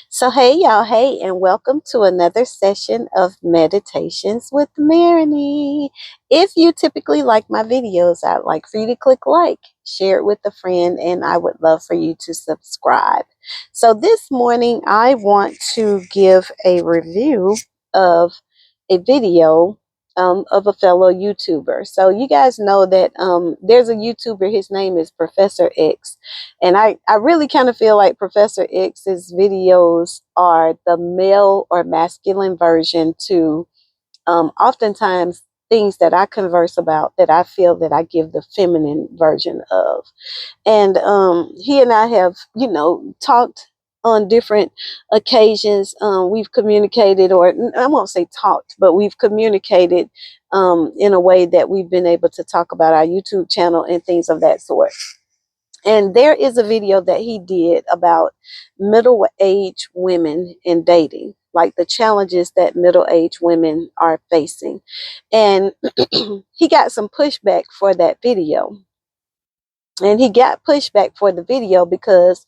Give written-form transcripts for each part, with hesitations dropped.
So, hey, y'all, hey, and welcome to another session of Meditations with Marini. If you typically like my videos, I'd like for you to click like, share it with a friend, and I would love for you to subscribe. So, this morning, I want to give a review of a video of a fellow YouTuber. So, you guys know that there's a YouTuber, his name is Professor X. And I really kind of feel like Professor X's videos are the male or masculine version to oftentimes things that I converse about that I feel that I give the feminine version of. And he and I have, talked on different occasions. We've communicated, or I won't say talked, but we've communicated in a way that we've been able to talk about our YouTube channel and things of that sort. And there is a video that he did about middle-aged women in dating, like the challenges that middle-aged women are facing. And he got some pushback for that video. And he got pushback for the video because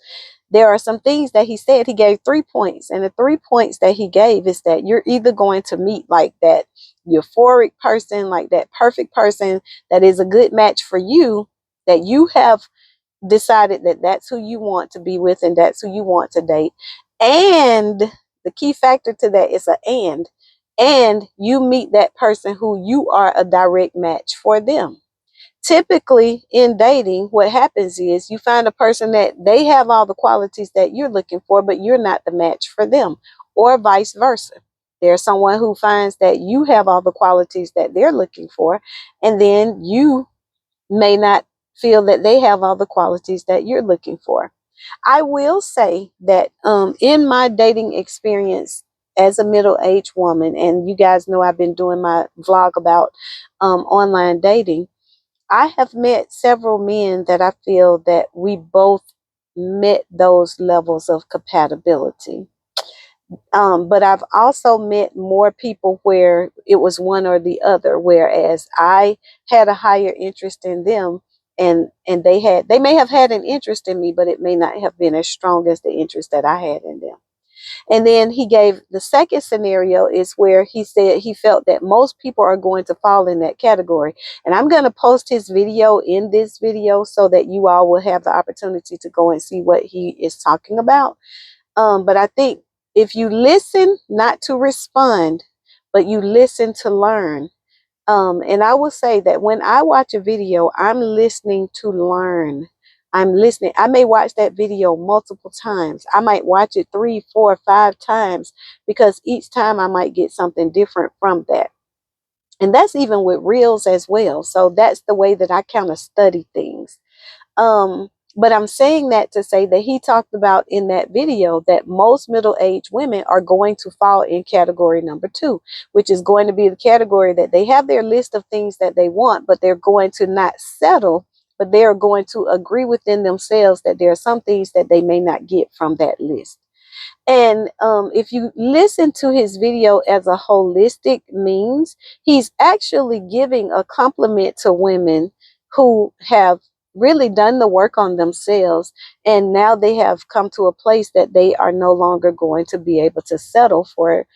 there are some things that he said. He gave 3 points. And the 3 points that he gave is that you're either going to meet like that euphoric person, like that perfect person that is a good match for you, that you have decided that that's who you want to be with and that's who you want to date. And the key factor to that is and you meet that person who you are a direct match for them. Typically in dating, what happens is you find a person that they have all the qualities that you're looking for, but you're not the match for them, or vice versa. There's someone who finds that you have all the qualities that they're looking for, and then you may not feel that they have all the qualities that you're looking for. I will say that in my dating experience as a middle-aged woman, and you guys know I've been doing my vlog about online dating, I have met several men that I feel that we both met those levels of compatibility. But I've also met more people where it was one or the other, whereas I had a higher interest in them, and they may have had an interest in me, but it may not have been as strong as the interest that I had in them. And then he gave the second scenario is where he said he felt that most people are going to fall in that category. And I'm going to post his video in this video so that you all will have the opportunity to go and see what he is talking about. But I think if you listen not to respond, but you listen to learn. And I will say that when I watch a video, I'm listening to learn. I'm listening. I may watch that video multiple times. I might watch it 3, 4, 5 times because each time I might get something different from that. And that's even with reels as well. So that's the way that I kind of study things. But I'm saying that to say that he talked about in that video that most middle-aged women are going to fall in category number 2, which is going to be the category that they have their list of things that they want, but they're going to not settle, but they are going to agree within themselves that there are some things that they may not get from that list. And if you listen to his video as a holistic means, he's actually giving a compliment to women who have really done the work on themselves, and now they have come to a place that they are no longer going to be able to settle for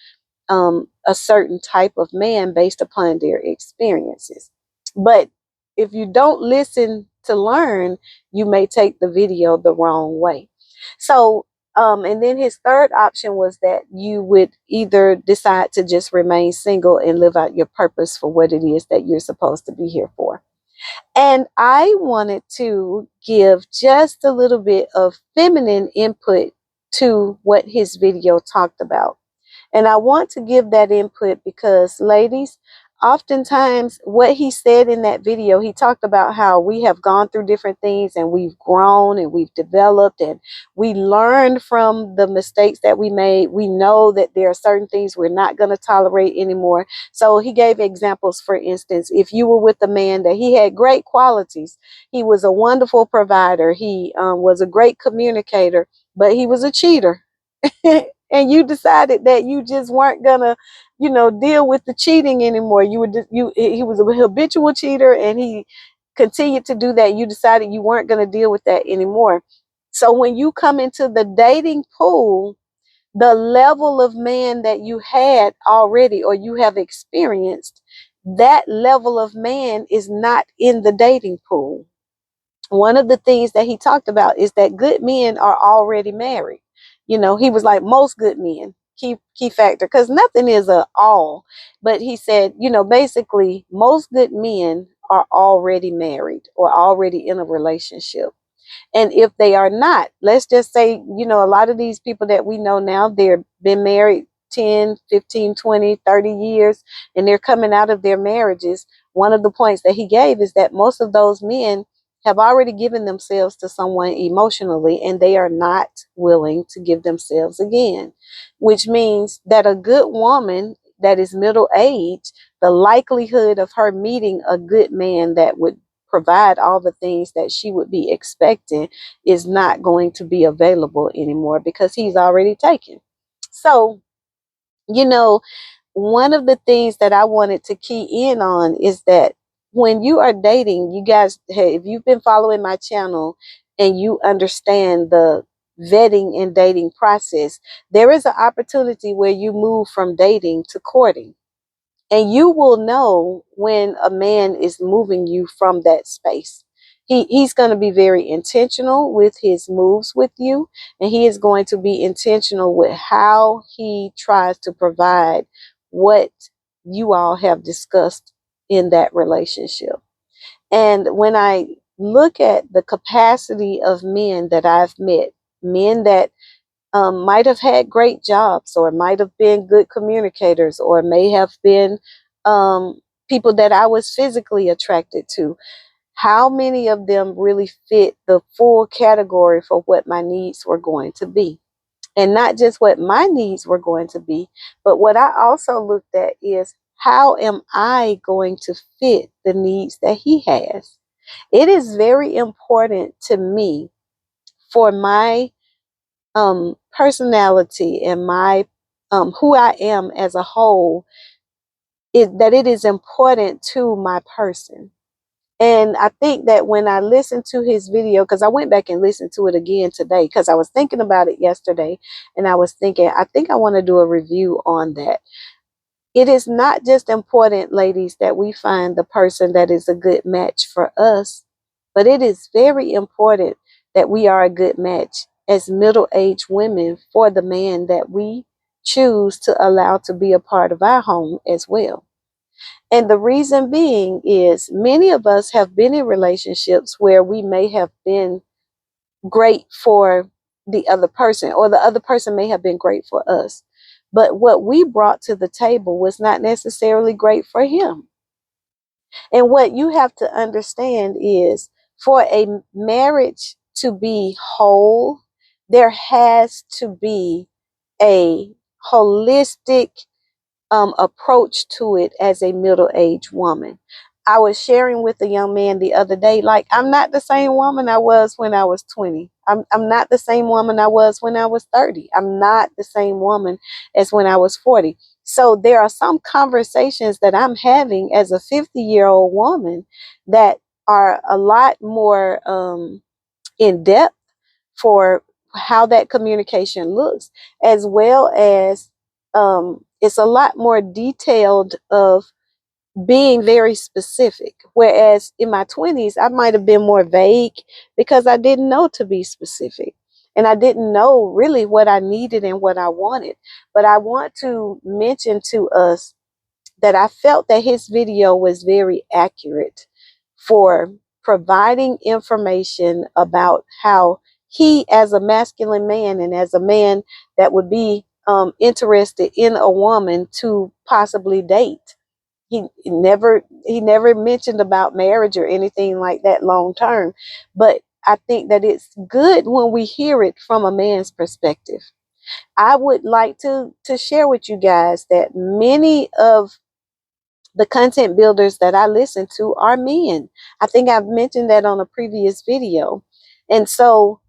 a certain type of man based upon their experiences. But if you don't listen to learn, you may take the video the wrong way. So and then his third option was that you would either decide to just remain single and live out your purpose for what it is that you're supposed to be here for. And I wanted to give just a little bit of feminine input to what his video talked about. And I want to give that input because, ladies, oftentimes what he said in that video, he talked about how we have gone through different things and we've grown and we've developed and we learned from the mistakes that we made. We know that there are certain things we're not going to tolerate anymore. So he gave examples. For instance, if you were with a man that he had great qualities, he was a wonderful provider, he was a great communicator, but he was a cheater. And you decided that you just weren't gonna, deal with the cheating anymore. He was a habitual cheater and he continued to do that. You decided you weren't gonna deal with that anymore. So when you come into the dating pool, the level of man that you had already or you have experienced, that level of man is not in the dating pool. One of the things that he talked about is that good men are already married. He was like most good men, key factor, because nothing is a all. But he said, basically most good men are already married or already in a relationship. And if they are not, let's just say, a lot of these people that we know now, they've been married 10, 15, 20, 30 years, and they're coming out of their marriages. One of the points that he gave is that most of those men have already given themselves to someone emotionally, and they are not willing to give themselves again, which means that a good woman that is middle aged, the likelihood of her meeting a good man that would provide all the things that she would be expecting is not going to be available anymore because he's already taken. So, you know, one of the things that I wanted to key in on is that when you are dating, you guys, hey, if you've been following my channel and you understand the vetting and dating process, there is an opportunity where you move from dating to courting. And you will know when a man is moving you from that space. He's going to be very intentional with his moves with you, and he is going to be intentional with how he tries to provide what you all have discussed in that relationship. And when I look at the capacity of men that I've met, men that might have had great jobs or might have been good communicators or may have been people that I was physically attracted to. How many of them really fit the full category for what my needs were going to be? And not just what my needs were going to be, but what I also looked at is how am I going to fit the needs that he has? It is very important to me for my personality and my who I am as a whole, that it is important to my person. And I think that when I listened to his video, because I went back and listened to it again today, because I was thinking about it yesterday, and I was thinking, I think I want to do a review on that. It is not just important, ladies, that we find the person that is a good match for us, but it is very important that we are a good match as middle-aged women for the man that we choose to allow to be a part of our home as well. And the reason being is many of us have been in relationships where we may have been great for the other person, or the other person may have been great for us. But what we brought to the table was not necessarily great for him. And what you have to understand is for a marriage to be whole, there has to be a holistic approach to it as a middle-aged woman. I was sharing with a young man the other day, like, I'm not the same woman I was when I was 20. I'm not the same woman I was when I was 30. I'm not the same woman as when I was 40. So there are some conversations that I'm having as a 50-year-old woman that are a lot more in depth for how that communication looks, as well as it's a lot more detailed of being very specific. Whereas in my 20s, I might have been more vague because I didn't know to be specific. And I didn't know really what I needed and what I wanted. But I want to mention to us that I felt that his video was very accurate for providing information about how he, as a masculine man and as a man that would be interested in a woman to possibly date, he never mentioned about marriage or anything like that long term. But I think that it's good when we hear it from a man's perspective. I would like to share with you guys that many of the content builders that I listen to are men. I think I've mentioned that on a previous video. And so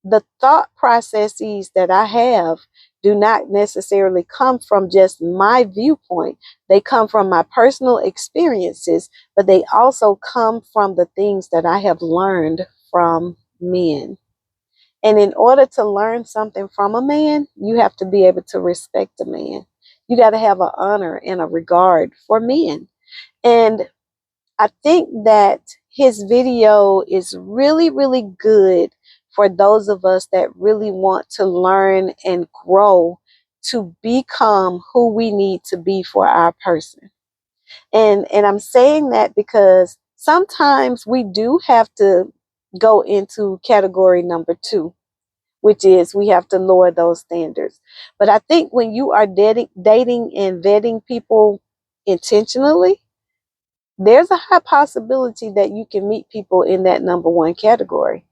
the thought processes that I have do not necessarily come from just my viewpoint. They come from my personal experiences, but they also come from the things that I have learned from men. And in order to learn something from a man, you have to be able to respect a man. You got to have an honor and a regard for men. And I think that his video is really, really good for those of us that really want to learn and grow to become who we need to be for our person. And I'm saying that because sometimes we do have to go into category number 2, which is we have to lower those standards. But I think when you are dating and vetting people intentionally, there's a high possibility that you can meet people in that number 1 category.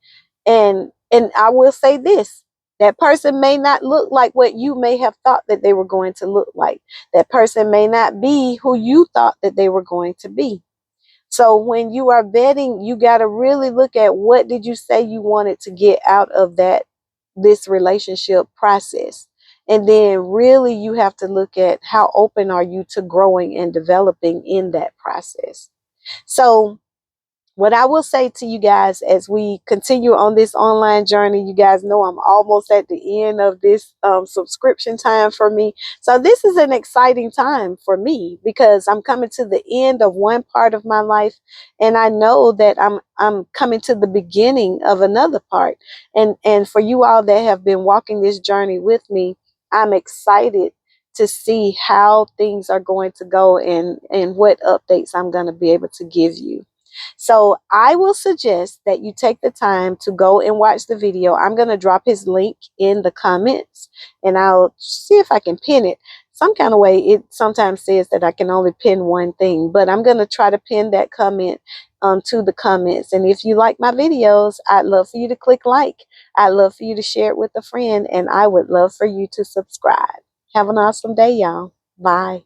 And I will say this, that person may not look like what you may have thought that they were going to look like. That person may not be who you thought that they were going to be. So when you are vetting, you got to really look at what did you say you wanted to get out of this relationship process. And then really you have to look at how open are you to growing and developing in that process. So what I will say to you guys as we continue on this online journey, you guys know I'm almost at the end of this subscription time for me. So this is an exciting time for me because I'm coming to the end of one part of my life, and I know that I'm coming to the beginning of another part. And for you all that have been walking this journey with me, I'm excited to see how things are going to go and what updates I'm going to be able to give you. So I will suggest that you take the time to go and watch the video. I'm going to drop his link in the comments and I'll see if I can pin it. Some kind of way, it sometimes says that I can only pin one thing, but I'm going to try to pin that comment to the comments. And if you like my videos, I'd love for you to click like. I'd love for you to share it with a friend, and I would love for you to subscribe. Have an awesome day, y'all. Bye.